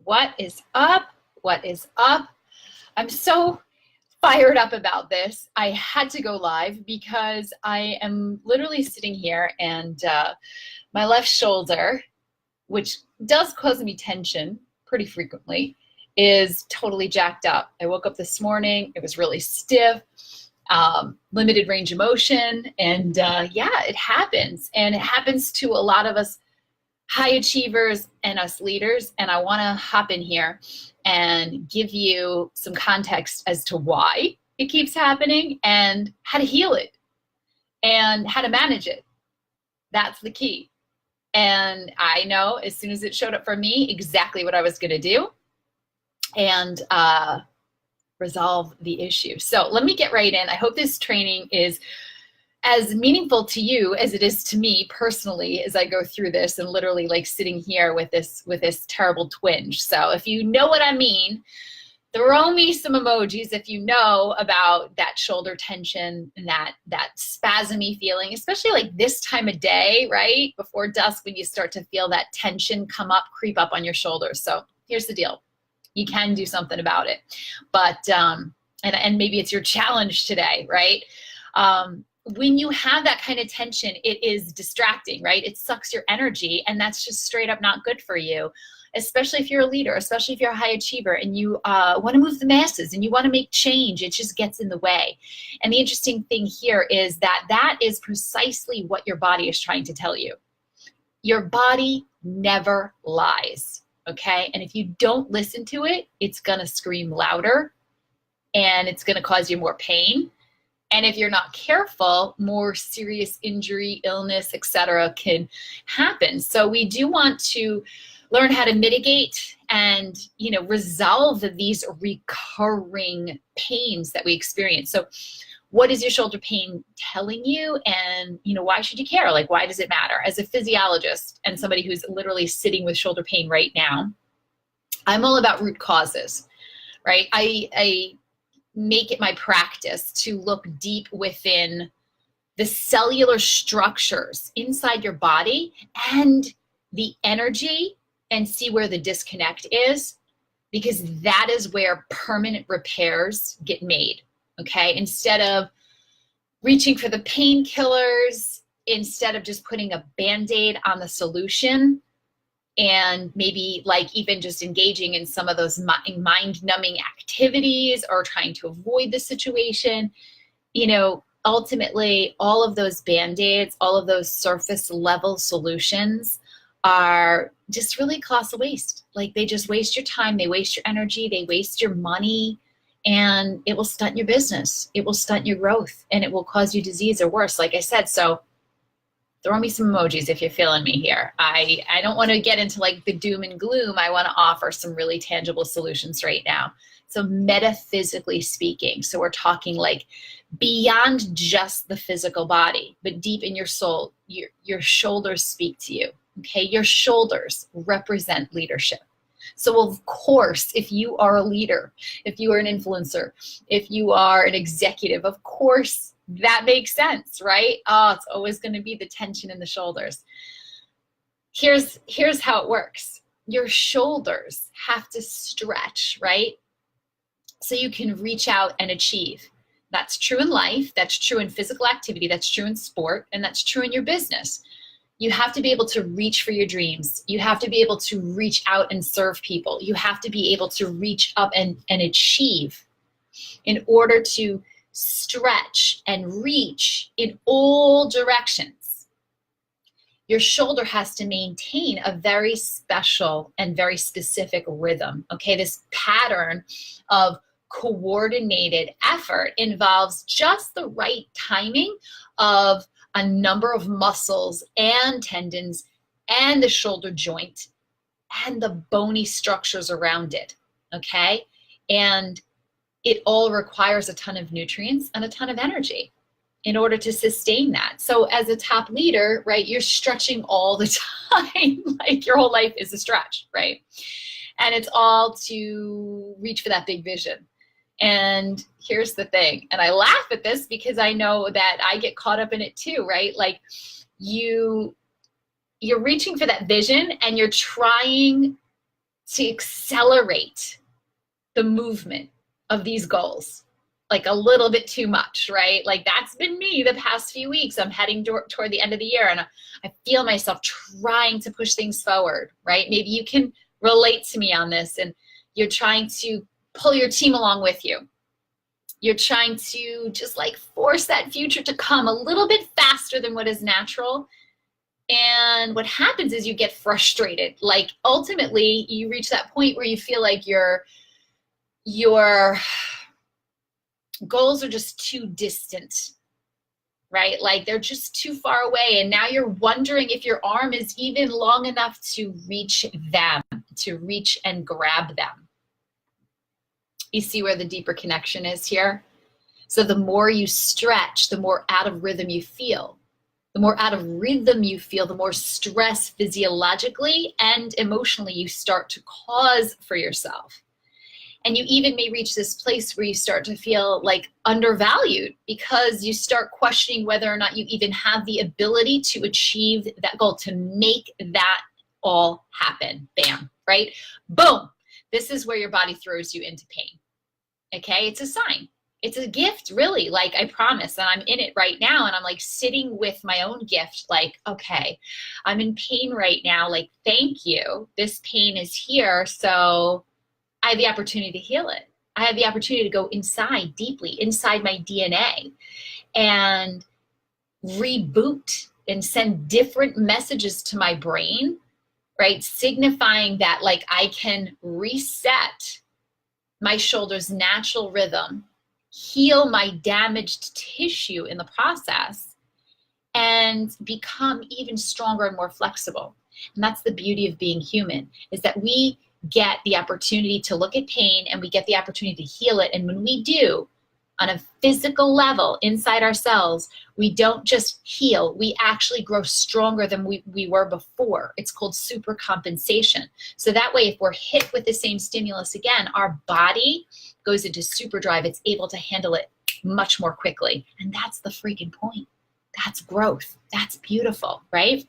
What is up? What is up? I'm so fired up about this. I had to go live because I am literally sitting here and my left shoulder, which does cause me tension pretty frequently, is totally jacked up. I woke up this morning, it was really stiff, limited range of motion, and yeah, it happens. And it happens to a lot of us high achievers and us leaders. And I want to hop in here and give you some context as to why it keeps happening and how to heal it and how to manage it. That's the key. And I know as soon as it showed up for me, exactly what I was going to do and resolve the issue. So let me get right in. I hope this training is as meaningful to you as it is to me personally as I go through this and literally like sitting here with this terrible twinge. So if you know what I mean, throw me some emojis if you know about that shoulder tension and that spasmy feeling, especially like this time of day, right? Before dusk, when you start to feel that tension creep up on your shoulders. So here's the deal. You can do something about it. But, and maybe it's your challenge today, right? When you have that kind of tension, it is distracting, right? It sucks your energy, and that's just straight up not good for you, especially if you're a leader, especially if you're a high achiever and you want to move the masses and you want to make change. It just gets in the way. And the interesting thing here is that is precisely what your body is trying to tell you. Your body never lies, okay? And if you don't listen to it, it's going to scream louder and it's going to cause you more pain. And if you're not careful, more serious injury, illness, etc. can happen. So we do want to learn how to mitigate and, resolve these recurring pains that we experience. So what is your shoulder pain telling you? And, why should you care? Like, why does it matter? As a physiologist and somebody who's literally sitting with shoulder pain right now, I'm all about root causes, right? I make it my practice to look deep within the cellular structures inside your body and the energy and see where the disconnect is, because that is where permanent repairs get made, okay? Instead of reaching for the painkillers, instead of just putting a Band-Aid on the solution, and maybe like even just engaging in some of those mind-numbing activities or trying to avoid the situation, ultimately all of those Band-Aids, all of those surface level solutions are just really colossal waste. Like, they just waste your time, they waste your energy, they waste your money, and it will stunt your business. It will stunt your growth, and it will cause you disease or worse, like I said. So throw me some emojis if you're feeling me here. I don't want to get into like the doom and gloom. I want to offer some really tangible solutions right now. So metaphysically speaking, so we're talking like beyond just the physical body, but deep in your soul, your shoulders speak to you, okay? Your shoulders represent leadership. So of course, if you are a leader, if you are an influencer, if you are an executive, of course, that makes sense, right? Oh, it's always going to be the tension in the shoulders. Here's how it works. Your shoulders have to stretch, right? So you can reach out and achieve. That's true in life. That's true in physical activity. That's true in sport. And that's true in your business. You have to be able to reach for your dreams. You have to be able to reach out and serve people. You have to be able to reach up and achieve in order to stretch and reach in all directions. Your shoulder has to maintain a very special and very specific rhythm, okay? This pattern of coordinated effort involves just the right timing of a number of muscles and tendons and the shoulder joint and the bony structures around it, okay? And it all requires a ton of nutrients and a ton of energy in order to sustain that. So as a top leader, right, you're stretching all the time. Like, your whole life is a stretch, right? And it's all to reach for that big vision. And here's the thing, and I laugh at this because I know that I get caught up in it too, right? Like, you're reaching for that vision and you're trying to accelerate the movement of these goals, like a little bit too much, right? Like that's been me the past few weeks. I'm heading toward the end of the year and I feel myself trying to push things forward, right? Maybe you can relate to me on this and you're trying to pull your team along with you. You're trying to just like force that future to come a little bit faster than what is natural. And what happens is you get frustrated. Like ultimately you reach that point where you feel like your goals are just too distant, right? Like they're just too far away. And now you're wondering if your arm is even long enough to reach them, to reach and grab them. You see where the deeper connection is here? So the more you stretch, the more out of rhythm you feel. The more out of rhythm you feel, the more stress physiologically and emotionally you start to cause for yourself. And you even may reach this place where you start to feel like undervalued because you start questioning whether or not you even have the ability to achieve that goal, to make that all happen. Bam, right? Boom. This is where your body throws you into pain. Okay, it's a sign. It's a gift, really. Like I promise, and I'm in it right now, and I'm like sitting with my own gift, like, okay, I'm in pain right now. Like, thank you. This pain is here, so I have the opportunity to heal it. I have the opportunity to go inside, deeply, inside my DNA, and reboot and send different messages to my brain, right? Signifying that like I can reset my shoulder's natural rhythm, heal my damaged tissue in the process, and become even stronger and more flexible. And that's the beauty of being human, is that we get the opportunity to look at pain and we get the opportunity to heal it. And when we do, on a physical level inside ourselves, we don't just heal, we actually grow stronger than we were before. It's called supercompensation. So that way, if we're hit with the same stimulus again, our body goes into superdrive. It's able to handle it much more quickly. And that's the freaking point. That's growth. That's beautiful, right?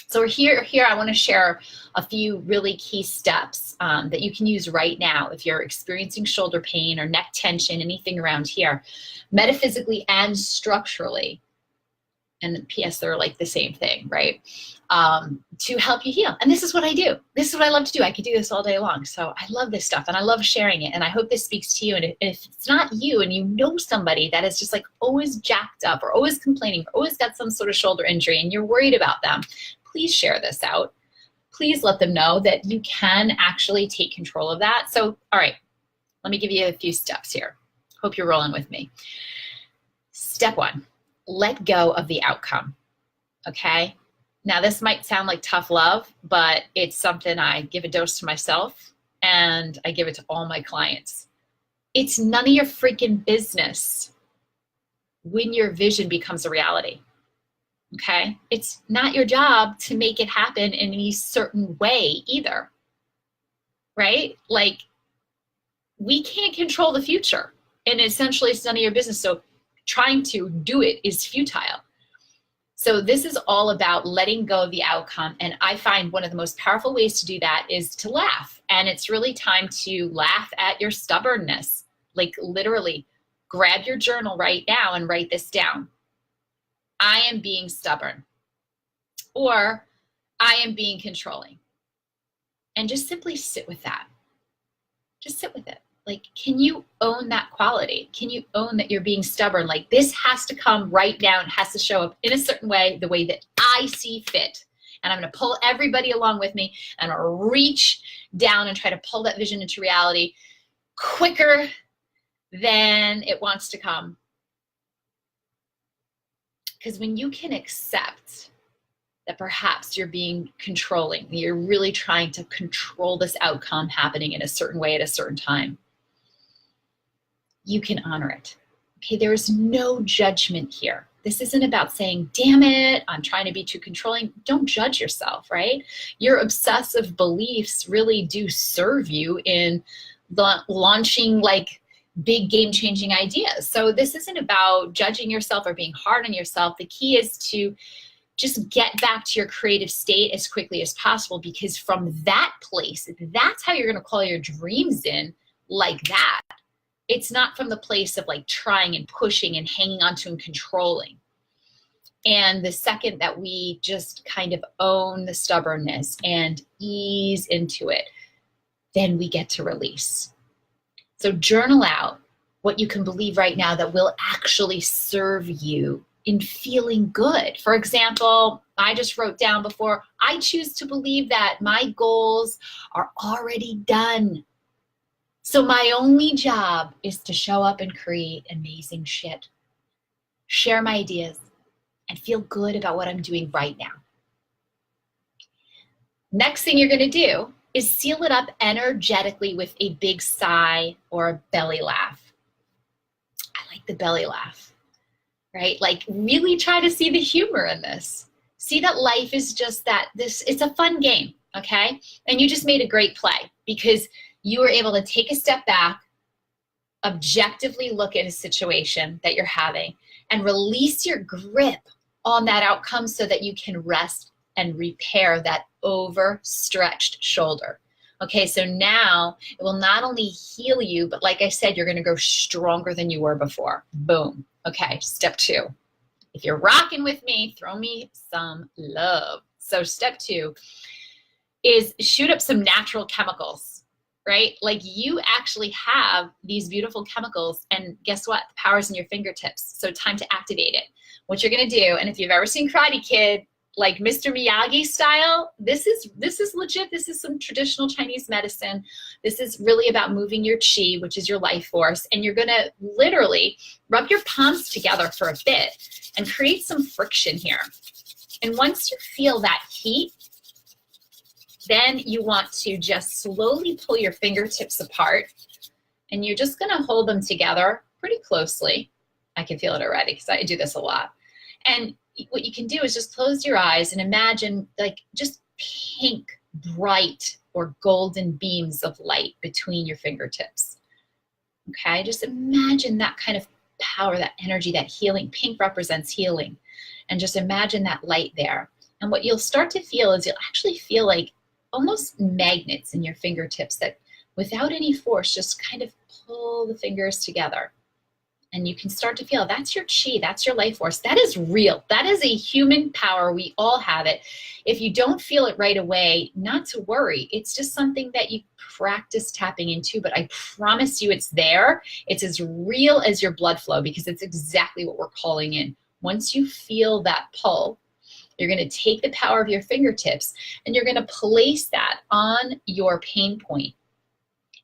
So here I want to share a few really key steps that you can use right now if you're experiencing shoulder pain or neck tension, anything around here, metaphysically and structurally. And P.S. they're like the same thing, right? To help you heal. And this is what I do. This is what I love to do. I could do this all day long. So I love this stuff and I love sharing it. And I hope this speaks to you. And if it's not you and you know somebody that is just like always jacked up or always complaining or always got some sort of shoulder injury and you're worried about them, please share this out. Please let them know that you can actually take control of that. So, all right, let me give you a few steps here. Hope you're rolling with me. Step one, let go of the outcome, okay? Now, this might sound like tough love, but it's something I give a dose to myself and I give it to all my clients. It's none of your freaking business when your vision becomes a reality. Okay, it's not your job to make it happen in any certain way either, right? Like we can't control the future and essentially it's none of your business. So trying to do it is futile. So this is all about letting go of the outcome. And I find one of the most powerful ways to do that is to laugh. And it's really time to laugh at your stubbornness. Like literally grab your journal right now and write this down. I am being stubborn, or I am being controlling. And just simply sit with that. Just sit with it. Like, can you own that quality? Can you own that you're being stubborn? Like this has to come right down, has to show up in a certain way, the way that I see fit. And I'm going to pull everybody along with me and I'm going to reach down and try to pull that vision into reality quicker than it wants to come. Because when you can accept that perhaps you're being controlling, you're really trying to control this outcome happening in a certain way at a certain time, you can honor it. Okay, there is no judgment here. This isn't about saying, damn it, I'm trying to be too controlling. Don't judge yourself, right? Your obsessive beliefs really do serve you in launching like big game-changing ideas. So this isn't about judging yourself or being hard on yourself. The key is to just get back to your creative state as quickly as possible, because from that place, that's how you're going to call your dreams in, like that. It's not from the place of like trying and pushing and hanging on to and controlling. And the second that we just kind of own the stubbornness and ease into it, then we get to release. So journal out what you can believe right now that will actually serve you in feeling good. For example, I just wrote down before, I choose to believe that my goals are already done. So my only job is to show up and create amazing shit. Share my ideas and feel good about what I'm doing right now. Next thing you're going to do is seal it up energetically with a big sigh or a belly laugh. I like the belly laugh, right? Like really try to see the humor in this. See that life is just that, it's a fun game, okay? And you just made a great play because you were able to take a step back, objectively look at a situation that you're having, and release your grip on that outcome so that you can rest and repair that overstretched shoulder. Okay, so now it will not only heal you, but like I said, you're gonna go stronger than you were before. Boom. Okay, step 2. If you're rocking with me, throw me some love. So step 2 is shoot up some natural chemicals, right? Like you actually have these beautiful chemicals, and guess what? The power's in your fingertips. So time to activate it. What you're gonna do, and if you've ever seen Karate Kid, like Mr. Miyagi style, this is legit. This is some traditional Chinese medicine. This is really about moving your chi, which is your life force. And you're gonna literally rub your palms together for a bit and create some friction here. And once you feel that heat, then you want to just slowly pull your fingertips apart, and you're just gonna hold them together pretty closely. I can feel it already because I do this a lot. And what you can do is just close your eyes and imagine like just pink, bright or golden beams of light between your fingertips. Okay, just imagine that kind of power, that energy, that healing. Pink represents healing. And just imagine that light there. And what you'll start to feel is you'll actually feel like almost magnets in your fingertips that without any force just kind of pull the fingers together. And you can start to feel that's your chi, that's your life force. That is real. That is a human power. We all have it. If you don't feel it right away, not to worry. It's just something that you practice tapping into, but I promise you it's there. It's as real as your blood flow because it's exactly what we're calling in. Once you feel that pull, you're going to take the power of your fingertips and you're going to place that on your pain point.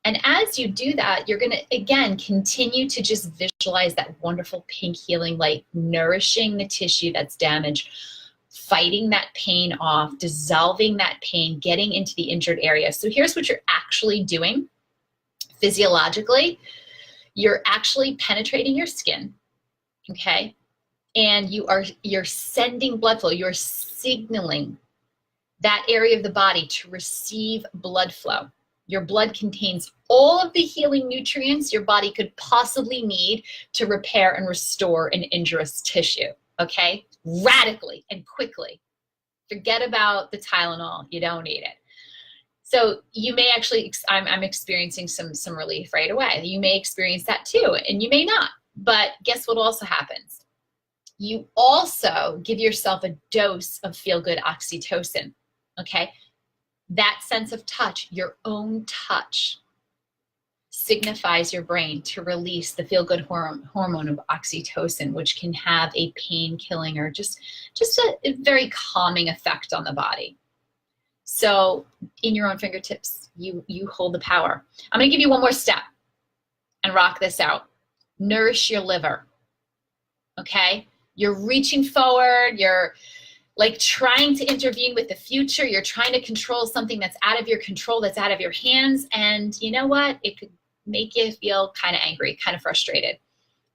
And as you do that, you're going to, again, continue to just visualize that wonderful pink healing light, nourishing the tissue that's damaged, fighting that pain off, dissolving that pain, getting into the injured area. So here's what you're actually doing physiologically. You're actually penetrating your skin, okay? And you're sending blood flow. You're signaling that area of the body to receive blood flow. Your blood contains all of the healing nutrients your body could possibly need to repair and restore an injurious tissue, okay? Radically and quickly. Forget about the Tylenol, you don't need it. So you may actually, I'm experiencing some relief right away. You may experience that too, and you may not. But guess what also happens? You also give yourself a dose of feel-good oxytocin, okay? That sense of touch, your own touch, signifies your brain to release the feel-good hormone of oxytocin, which can have a pain-killing or just a very calming effect on the body. So in your own fingertips, you hold the power. I'm gonna give you one more step and rock this out. Nourish your liver, okay? You're reaching forward, you're like trying to intervene with the future. You're trying to control something that's out of your control, that's out of your hands. And you know what? It could make you feel kind of angry, kind of frustrated.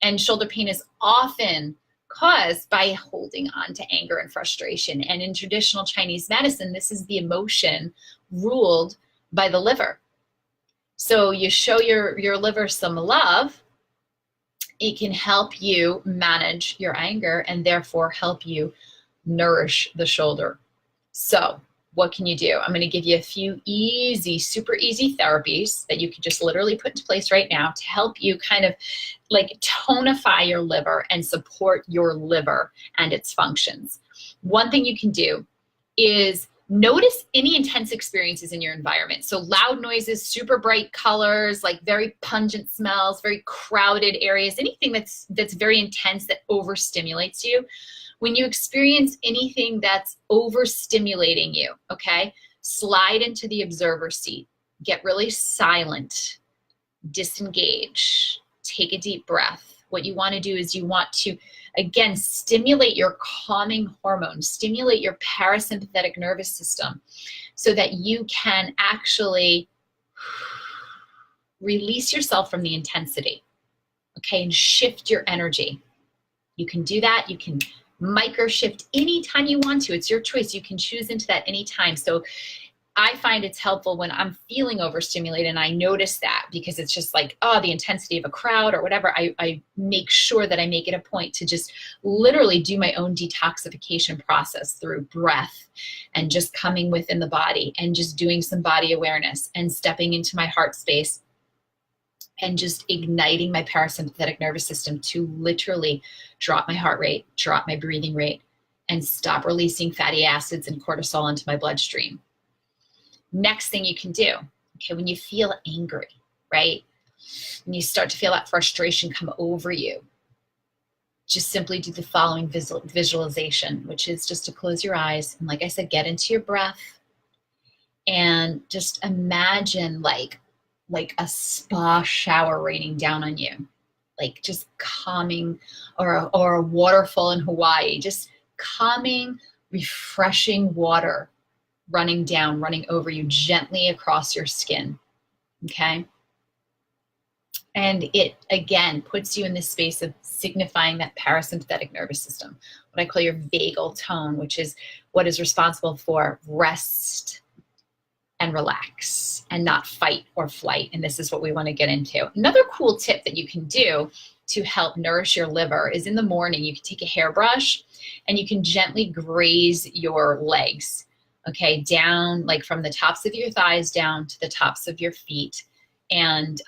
And shoulder pain is often caused by holding on to anger and frustration. And in traditional Chinese medicine, this is the emotion ruled by the liver. So you show your liver some love, it can help you manage your anger and therefore help you nourish the shoulder. So what can you do? I'm going to give you a few easy, super easy therapies that you can just literally put into place right now to help you kind of like tonify your liver and support your liver and its functions. One thing you can do is notice any intense experiences in your environment. So loud noises, super bright colors, like very pungent smells, very crowded areas, anything that's very intense that overstimulates you. When you experience anything that's overstimulating you, okay, slide into the observer seat. Get really silent, disengage, take a deep breath. What you want to do is you want to, again, stimulate your calming hormones, stimulate your parasympathetic nervous system so that you can actually release yourself from the intensity, okay, and shift your energy. You can do that. You can micro shift anytime you want to. It's your choice. You can choose into that anytime. So I find it's helpful when I'm feeling overstimulated and I notice that, because it's just like, oh, the intensity of a crowd or whatever. I make sure that I make it a point to just literally do my own detoxification process through breath and just coming within the body and just doing some body awareness and stepping into my heart space and just igniting my parasympathetic nervous system to literally drop my heart rate, drop my breathing rate, and stop releasing fatty acids and cortisol into my bloodstream. Next thing you can do, okay, when you feel angry, right? When you start to feel that frustration come over you, just simply do the following visualization, which is just to close your eyes. And like I said, get into your breath and just imagine like a spa shower raining down on you, like just calming, or a waterfall in Hawaii, just calming, refreshing water running down, running over you gently across your skin, okay? And it, again, puts you in this space of signifying that parasympathetic nervous system, what I call your vagal tone, which is what is responsible for rest and relax and not fight or flight. And this is what we want to get into. Another cool tip that you can do to help nourish your liver is in the morning, you can take a hairbrush and you can gently graze your legs, okay, down like from the tops of your thighs down to the tops of your feet. And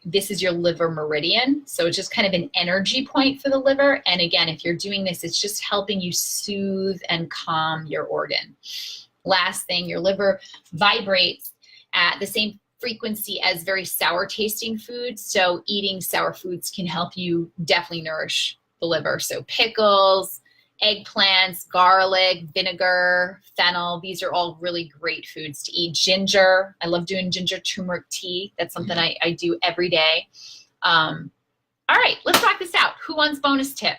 this is your liver meridian. So it's just kind of an energy point for the liver. And again, if you're doing this, it's just helping you soothe and calm your organ. Last thing, your liver vibrates at the same frequency as very sour tasting foods. So eating sour foods can help you definitely nourish the liver. So pickles, eggplants, garlic, vinegar, fennel, these are all really great foods to eat. Ginger, I love doing ginger turmeric tea. That's something I do every day. All right, let's rock this out. Who wants bonus tip?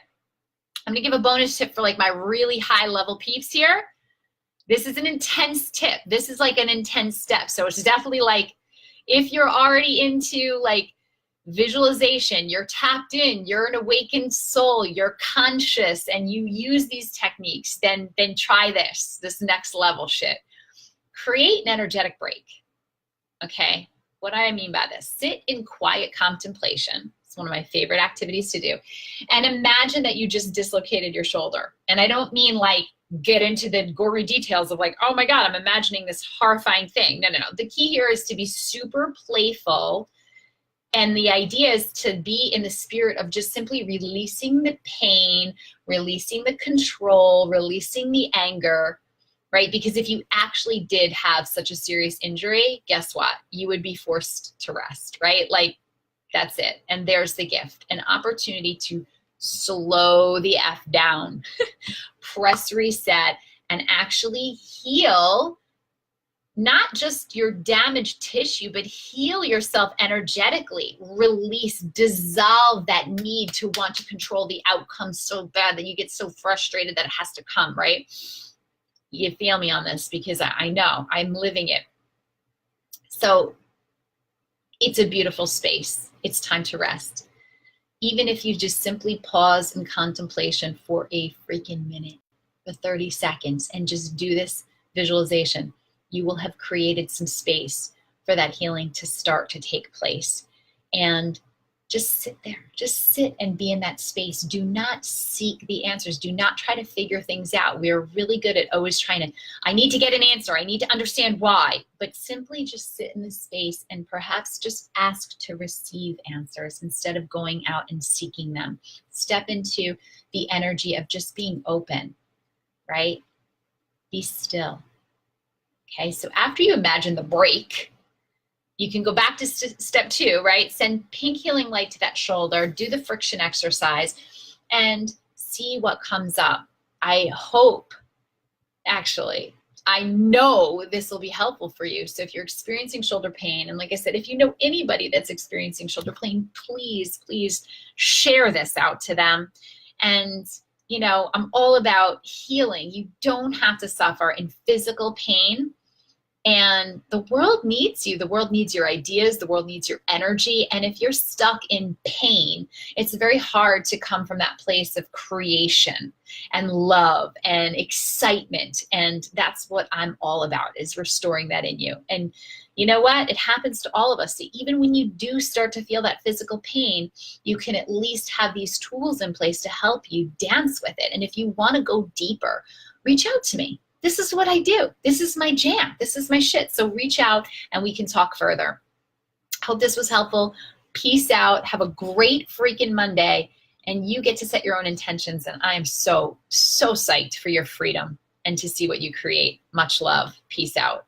I'm gonna give a bonus tip for like my really high level peeps here. This is an intense tip. This is like an intense step. So it's definitely like, if you're already into like visualization, you're tapped in, you're an awakened soul, you're conscious, and you use these techniques, then try this next level shit. Create an energetic break. Okay, what do I mean by this? Sit in quiet contemplation. It's one of my favorite activities to do. And imagine that you just dislocated your shoulder. And I don't mean like get into the gory details of like, oh my God, I'm imagining this horrifying thing. No. The key here is to be super playful. And the idea is to be in the spirit of just simply releasing the pain, releasing the control, releasing the anger, right? Because if you actually did have such a serious injury, guess what? You would be forced to rest, right? Like, that's it. And there's the gift, an opportunity to slow the F down, press reset, and actually heal not just your damaged tissue, but heal yourself energetically, release, dissolve that need to want to control the outcome so bad that you get so frustrated that it has to come, right? You feel me on this, because I know I'm living it. So it's a beautiful space. It's time to rest. Even if you just simply pause in contemplation for a freaking minute, for 30 seconds, and just do this visualization, you will have created some space for that healing to start to take place. And Just sit there. Just sit and be in that space. Do not seek the answers. Do not try to figure things out. We're really good at always trying to, I need to get an answer. I need to understand why. But simply just sit in this space and perhaps just ask to receive answers instead of going out and seeking them. Step into the energy of just being open, right? Be still. Okay, so after you imagine the break, you can go back to step 2, right? Send pink healing light to that shoulder, do the friction exercise, and see what comes up. I hope, actually, I know this will be helpful for you. So if you're experiencing shoulder pain, and like I said, if you know anybody that's experiencing shoulder pain, please, please share this out to them. And you know, I'm all about healing. You don't have to suffer in physical pain. And the world needs you. The world needs your ideas. The world needs your energy. And if you're stuck in pain, it's very hard to come from that place of creation and love and excitement. And that's what I'm all about, is restoring that in you. And you know what? It happens to all of us. So even when you do start to feel that physical pain, you can at least have these tools in place to help you dance with it. And if you want to go deeper, reach out to me. This is what I do. This is my jam. This is my shit. So reach out and we can talk further. Hope this was helpful. Peace out. Have a great freaking Monday. And you get to set your own intentions. And I am so, so psyched for your freedom and to see what you create. Much love. Peace out.